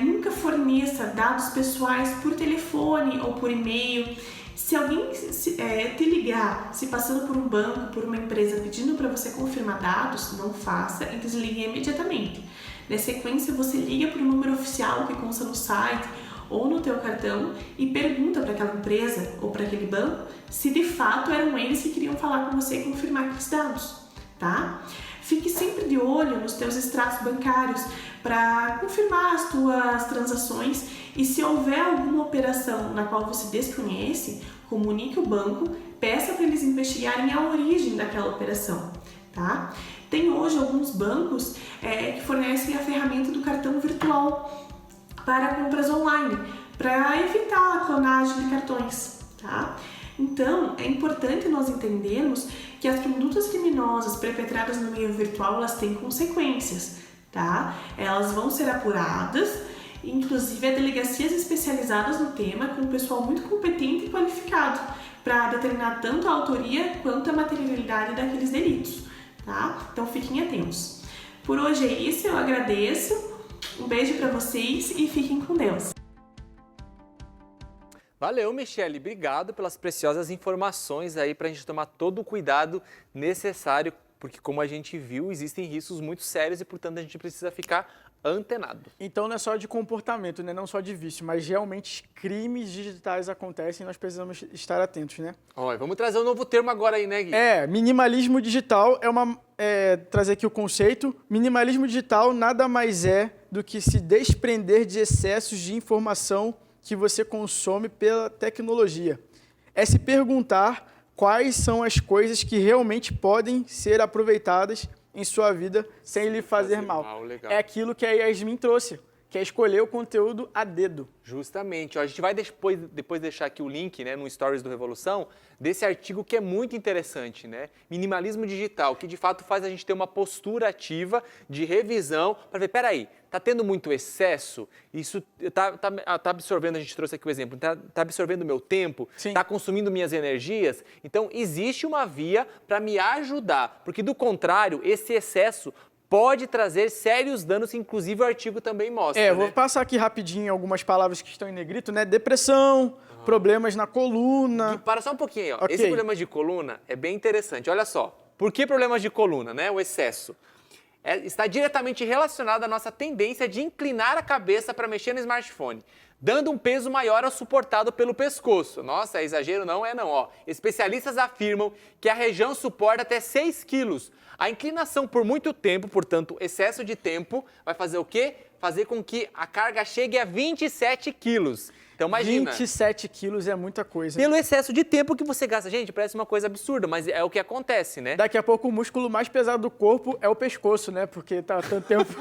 Nunca forneça dados pessoais por telefone ou por e-mail. Se alguém te ligar, se passando por um banco, por uma empresa, pedindo para você confirmar dados, não faça e desligue imediatamente. Na sequência, você liga para o número oficial que consta no site ou no teu cartão e pergunta para aquela empresa ou para aquele banco se de fato eram eles que queriam falar com você e confirmar aqueles dados, tá? Fique sempre de olho nos teus extratos bancários para confirmar as tuas transações e se houver alguma operação na qual você desconhece, comunique o banco, peça para eles investigarem a origem daquela operação, tá? Tem hoje alguns bancos que fornecem a ferramenta do cartão virtual para compras online, para evitar a clonagem de cartões, tá? Então, é importante nós entendermos que as condutas criminosas perpetradas no meio virtual, elas têm consequências, tá? Elas vão ser apuradas, inclusive há delegacias especializadas no tema com um pessoal muito competente e qualificado para determinar tanto a autoria quanto a materialidade daqueles delitos, tá? Então, fiquem atentos. Por hoje é isso, eu agradeço, um beijo para vocês e fiquem com Deus. Valeu, Michele. Obrigado pelas preciosas informações aí para a gente tomar todo o cuidado necessário, porque como a gente viu, existem riscos muito sérios e, portanto, a gente precisa ficar antenado. Então não é só de comportamento, né? Não só de vício, mas realmente crimes digitais acontecem e nós precisamos estar atentos, né? Olha, vamos trazer um novo termo agora aí, né, Gui? Minimalismo digital trazer aqui o conceito. Minimalismo digital nada mais é do que se desprender de excessos de informação que você consome pela tecnologia. É se perguntar quais são as coisas que realmente podem ser aproveitadas em sua vida sem lhe fazer mal. Legal. É aquilo que a Yasmin trouxe, que é escolher o conteúdo a dedo. Justamente. Ó, a gente vai depois deixar aqui o link, né, no Stories do Revolução, desse artigo que é muito interessante, né? Minimalismo digital, que de fato faz a gente ter uma postura ativa de revisão para ver, peraí, tá tendo muito excesso? Isso tá absorvendo, a gente trouxe aqui o exemplo, tá absorvendo meu tempo? Sim. Tá consumindo minhas energias? Então, existe uma via para me ajudar, porque do contrário, esse excesso pode trazer sérios danos, que inclusive o artigo também mostra. Eu vou passar aqui rapidinho algumas palavras que estão em negrito, né? Depressão, problemas na coluna. E para só um pouquinho, ó. Okay. Esse problema de coluna é bem interessante. Olha só, por que problemas de coluna, né? O excesso. Está diretamente relacionado à nossa tendência de inclinar a cabeça para mexer no smartphone, dando um peso maior ao suportado pelo pescoço. Nossa, é exagero? Não é não. Ó, especialistas afirmam que a região suporta até 6 quilos. A inclinação por muito tempo, portanto, excesso de tempo, vai fazer o quê? Fazer com que a carga chegue a 27 quilos. Então imagina. 27 quilos é muita coisa. Pelo excesso de tempo que você gasta. Gente, parece uma coisa absurda, mas é o que acontece, né? Daqui a pouco o músculo mais pesado do corpo é o pescoço, né? Porque tá tanto tempo...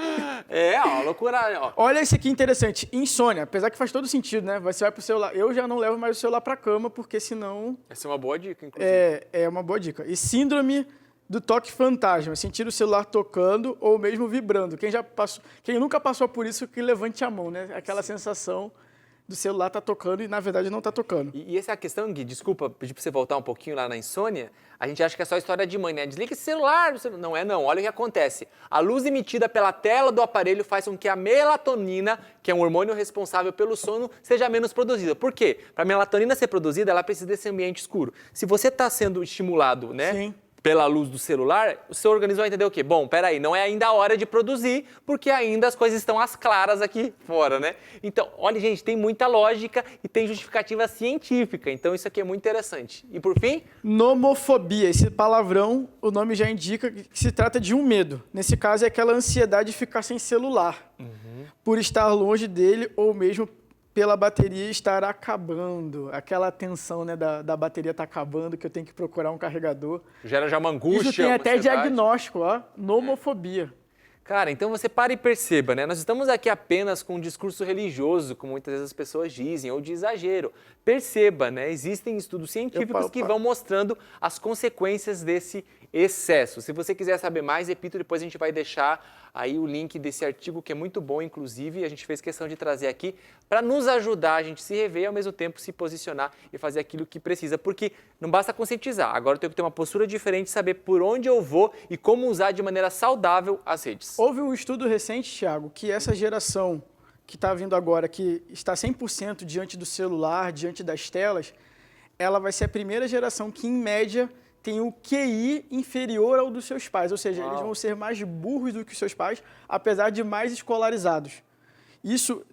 É, ó, loucura, ó. Olha esse aqui interessante, insônia, apesar que faz todo sentido, né? Você vai pro celular, eu já não levo mais o celular pra cama, porque senão... Essa é uma boa dica, inclusive. É uma boa dica. E síndrome do toque fantasma, sentir o celular tocando ou mesmo vibrando. Quem nunca passou por isso, que levante a mão, né? Aquela sensação do celular tá tocando e, na verdade, não tá tocando. E essa é a questão, Gui, desculpa, pedir pra você voltar um pouquinho lá na insônia, a gente acha que é só história de mãe, né? Desliga esse celular. Não é não, olha o que acontece. A luz emitida pela tela do aparelho faz com que a melatonina, que é um hormônio responsável pelo sono, seja menos produzida. Por quê? Para a melatonina ser produzida, ela precisa desse ambiente escuro. Se você está sendo estimulado, né? Sim. Pela luz do celular, o seu organismo vai entender o quê? Bom, peraí, não é ainda a hora de produzir, porque ainda as coisas estão às claras aqui fora, né? Então, olha, gente, tem muita lógica e tem justificativa científica, então isso aqui é muito interessante. E por fim? Nomofobia, esse palavrão, o nome já indica que se trata de um medo. Nesse caso, é aquela ansiedade de ficar sem celular, por estar longe dele ou mesmo pela bateria estar acabando. Aquela tensão, né, da bateria estar acabando, que eu tenho que procurar um carregador. Gera já uma angústia, isso tem uma até ansiedade. Diagnóstico, ó, nomofobia. Cara, então você para e perceba, né? Nós estamos aqui apenas com um discurso religioso, como muitas vezes as pessoas dizem, ou de exagero. Perceba, né? Existem estudos científicos que vão mostrando as consequências desse excesso. Se você quiser saber mais, repito, depois a gente vai deixar aí o link desse artigo, que é muito bom, inclusive, a gente fez questão de trazer aqui para nos ajudar a gente se rever e, ao mesmo tempo, se posicionar e fazer aquilo que precisa. Porque não basta conscientizar, agora eu tenho que ter uma postura diferente, saber por onde eu vou e como usar de maneira saudável as redes. Houve um estudo recente, Thiago, que essa geração que está vindo agora, que está 100% diante do celular, diante das telas, ela vai ser a primeira geração que, em média, tem o QI inferior ao dos seus pais, ou seja, eles vão ser mais burros do que os seus pais, apesar de mais escolarizados. Isso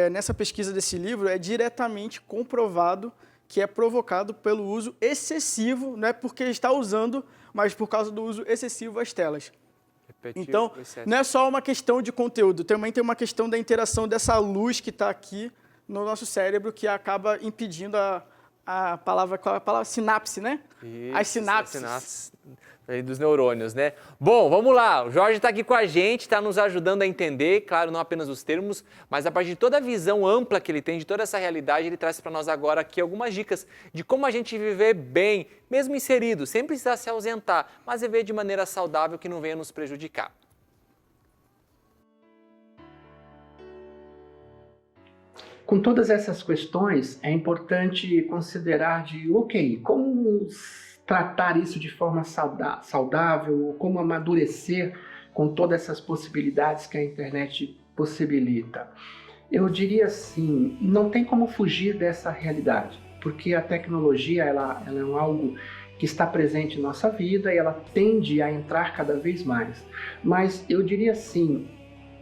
nessa pesquisa desse livro é diretamente comprovado que é provocado pelo uso excessivo, não é porque está usando, mas por causa do uso excessivo às telas. Então, não é só uma questão de conteúdo, também tem uma questão da interação dessa luz que está aqui no nosso cérebro, que acaba impedindo a palavra sinapse, né? Isso, as sinapses. Sinapses dos neurônios, né? Bom, vamos lá. O Jorge está aqui com a gente, está nos ajudando a entender, claro, não apenas os termos, mas a partir de toda a visão ampla que ele tem de toda essa realidade, ele traz para nós agora aqui algumas dicas de como a gente viver bem, mesmo inserido, sem precisar se ausentar, mas viver de maneira saudável que não venha nos prejudicar. Com todas essas questões, é importante considerar como tratar isso de forma saudável, como amadurecer com todas essas possibilidades que a internet possibilita. Eu diria assim, não tem como fugir dessa realidade, porque a tecnologia ela é algo que está presente em nossa vida e ela tende a entrar cada vez mais. Mas eu diria assim,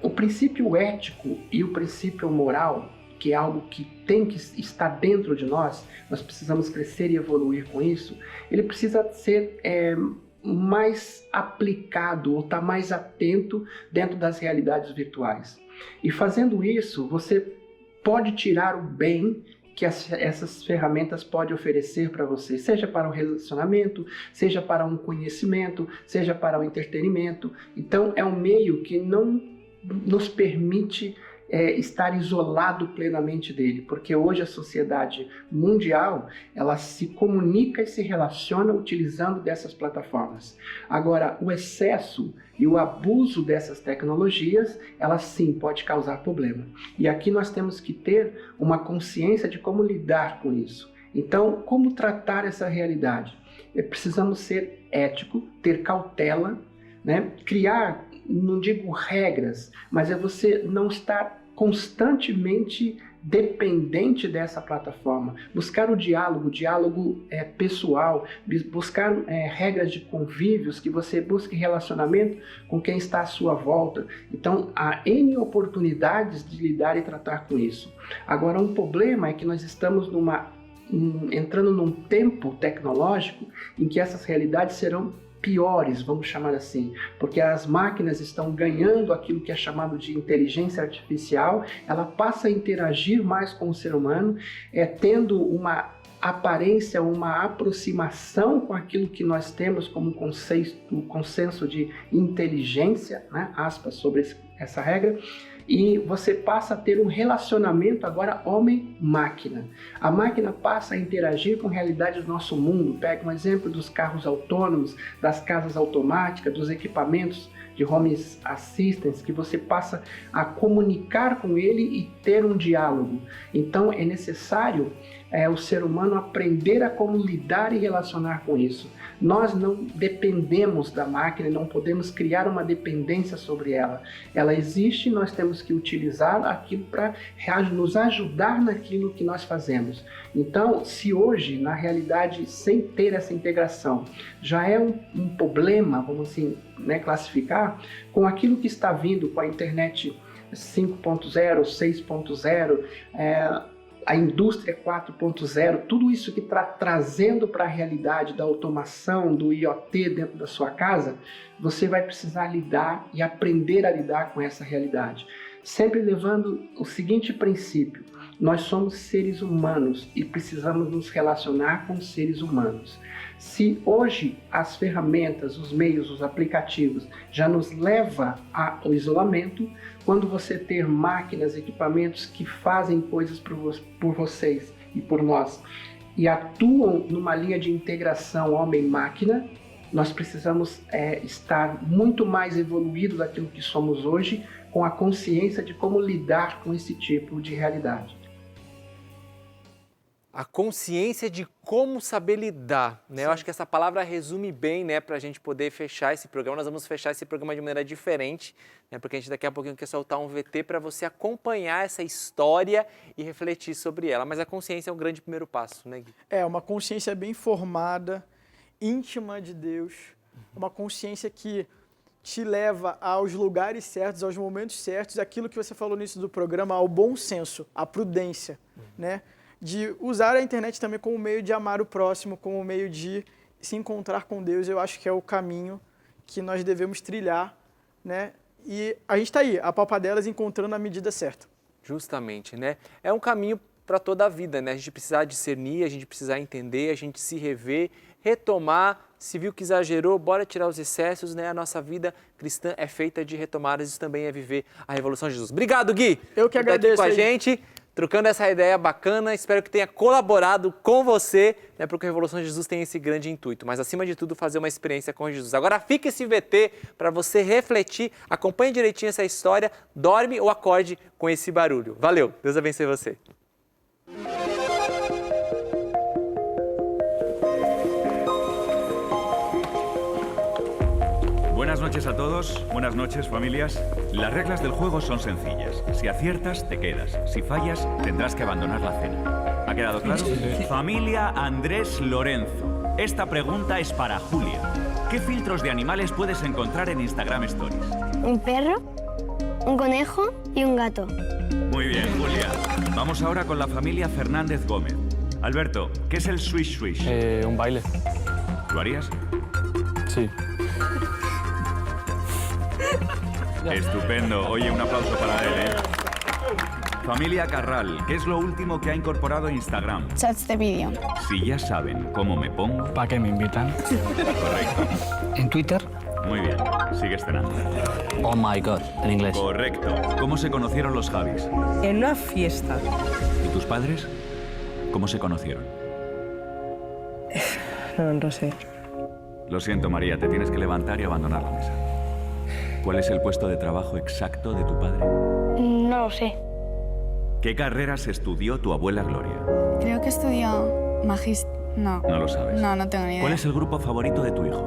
o princípio ético e o princípio moral, que é algo que tem que estar dentro de nós precisamos crescer e evoluir com isso, ele precisa ser mais aplicado ou estar mais atento dentro das realidades virtuais. E fazendo isso, você pode tirar o bem que essas ferramentas podem oferecer para você, seja para o relacionamento, seja para um conhecimento, seja para o entretenimento. Então, é um meio que não nos permite estar isolado plenamente dele, porque hoje a sociedade mundial ela se comunica e se relaciona utilizando dessas plataformas. Agora, o excesso e o abuso dessas tecnologias, ela sim pode causar problema. E aqui nós temos que ter uma consciência de como lidar com isso. Então, como tratar essa realidade? Precisamos ser ético, ter cautela, né? Criar, não digo regras, mas é você não estar constantemente dependente dessa plataforma. Buscar o diálogo pessoal, buscar regras de convívios, que você busque relacionamento com quem está à sua volta. Então, há N oportunidades de lidar e tratar com isso. Agora, um problema é que nós estamos entrando num tempo tecnológico em que essas realidades serão piores, vamos chamar assim, porque as máquinas estão ganhando aquilo que é chamado de inteligência artificial, ela passa a interagir mais com o ser humano, tendo uma aparência, uma aproximação com aquilo que nós temos como consenso de inteligência, né, aspas, sobre essa regra, e você passa a ter um relacionamento agora homem-máquina. A máquina passa a interagir com a realidade do nosso mundo. Pega um exemplo dos carros autônomos, das casas automáticas, dos equipamentos de home assistance, que você passa a comunicar com ele e ter um diálogo. Então é necessário o ser humano aprender a como lidar e relacionar com isso. Nós não dependemos da máquina, não podemos criar uma dependência sobre ela. Ela existe e nós temos que utilizar aquilo para nos ajudar naquilo que nós fazemos. Então, se hoje, na realidade, sem ter essa integração, já é um problema, vamos assim, né, classificar, com aquilo que está vindo com a internet 5.0, 6.0, a indústria 4.0, tudo isso que está trazendo para a realidade da automação, do IoT dentro da sua casa, você vai precisar lidar e aprender a lidar com essa realidade. Sempre levando o seguinte princípio: nós somos seres humanos e precisamos nos relacionar com seres humanos. Se hoje as ferramentas, os meios, os aplicativos já nos levam ao isolamento, quando você ter máquinas, equipamentos que fazem coisas por vocês e por nós e atuam numa linha de integração homem-máquina, nós precisamos estar muito mais evoluídos daquilo que somos hoje, com a consciência de como lidar com esse tipo de realidade. A consciência de como saber lidar, né? Eu acho que essa palavra resume bem, né, para a gente poder fechar esse programa. Nós vamos fechar esse programa de maneira diferente, né, porque a gente daqui a pouquinho quer soltar um VT para você acompanhar essa história e refletir sobre ela. Mas a consciência é um grande primeiro passo, né, Gui? Uma consciência bem formada, íntima de Deus, uma consciência que te leva aos lugares certos, aos momentos certos, aquilo que você falou no início do programa, ao bom senso, à prudência, né? De usar a internet também como meio de amar o próximo, como meio de se encontrar com Deus. Eu acho que é o caminho que nós devemos trilhar, né? E a gente está aí, a palpadelas, encontrando a medida certa. Justamente, né? É um caminho para toda a vida, né? A gente precisa discernir, a gente precisa entender, a gente se rever, retomar. Se viu que exagerou, bora tirar os excessos, né? A nossa vida cristã é feita de retomadas, isso também é viver a Revolução de Jesus. Obrigado, Gui! Eu que agradeço por estar aqui com a gente, trocando essa ideia bacana. Espero que tenha colaborado com você, né? Porque a Revolução de Jesus tem esse grande intuito. Mas, acima de tudo, fazer uma experiência com Jesus. Agora, fica esse VT para você refletir, acompanhe direitinho essa história, dorme ou acorde com esse barulho. Valeu! Deus abençoe você. Buenas noches a todos, buenas noches familias. Las reglas del juego son sencillas. Si aciertas, te quedas. Si fallas, tendrás que abandonar la cena. ¿Ha quedado claro? Familia Andrés Lorenzo. Esta pregunta es para Julia. ¿Qué filtros de animales puedes encontrar en Instagram Stories? Un perro, un conejo y un gato. Muy bien, Julia. Vamos ahora con la familia Fernández Gómez. Alberto, ¿qué es el swish swish? Un baile. ¿Lo harías? Sí. Estupendo. Oye, un aplauso para él, ¿eh? Familia Carral, ¿qué es lo último que ha incorporado Instagram? Chats de vídeo. Si ya saben cómo me pongo... ¿Para qué me invitan? Correcto. En Twitter. Muy bien. Sigues cenando. Oh my God, en inglés. Correcto. ¿Cómo se conocieron los Javis? En una fiesta. ¿Y tus padres? ¿Cómo se conocieron? No sé. Lo siento, María, te tienes que levantar y abandonar la mesa. ¿Cuál es el puesto de trabajo exacto de tu padre? No lo sé. ¿Qué carreras estudió tu abuela Gloria? Creo que estudió No. No lo sabes. No tengo ni idea. ¿Cuál es el grupo favorito de tu hijo?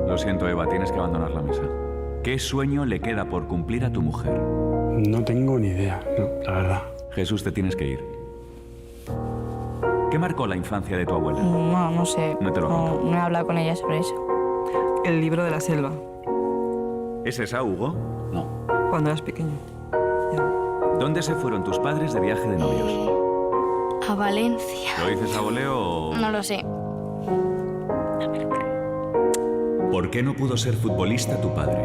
Lo siento, Eva, tienes que abandonar la mesa. ¿Qué sueño le queda por cumplir a tu mujer? No tengo ni idea, no, la verdad. Jesús, te tienes que ir. ¿Qué marcó la infancia de tu abuela? No sé. No te lo cuento. No he hablado con ella sobre eso. El libro de la selva. ¿Es esa, Hugo? No. Cuando eras pequeño. ¿Dónde se fueron tus padres de viaje de novios? A Valencia. ¿Lo dices a voleo o...? No lo sé. ¿Por qué no pudo ser futbolista tu padre?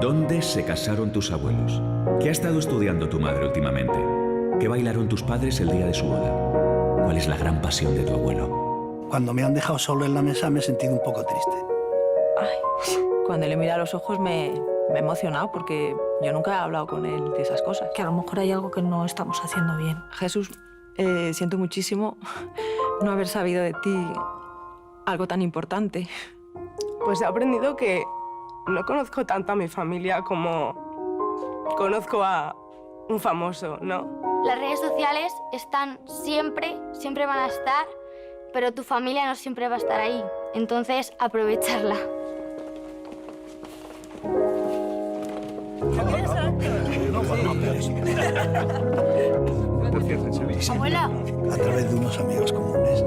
¿Dónde se casaron tus abuelos? ¿Qué ha estado estudiando tu madre últimamente? ¿Qué bailaron tus padres el día de su boda? ¿Cuál es la gran pasión de tu abuelo? Cuando me han dejado solo en la mesa me he sentido un poco triste. Ay, cuando le mira a los ojos me he emocionado porque yo nunca he hablado con él de esas cosas. Que a lo mejor hay algo que no estamos haciendo bien. Jesús, siento muchísimo no haber sabido de ti algo tan importante. Pues he aprendido que no conozco tanto a mi familia como conozco a un famoso, ¿no? Las redes sociales están siempre van a estar, pero tu familia no siempre va a estar ahí. Entonces, aprovecharla. Abuela. A través de unos amigos comunes.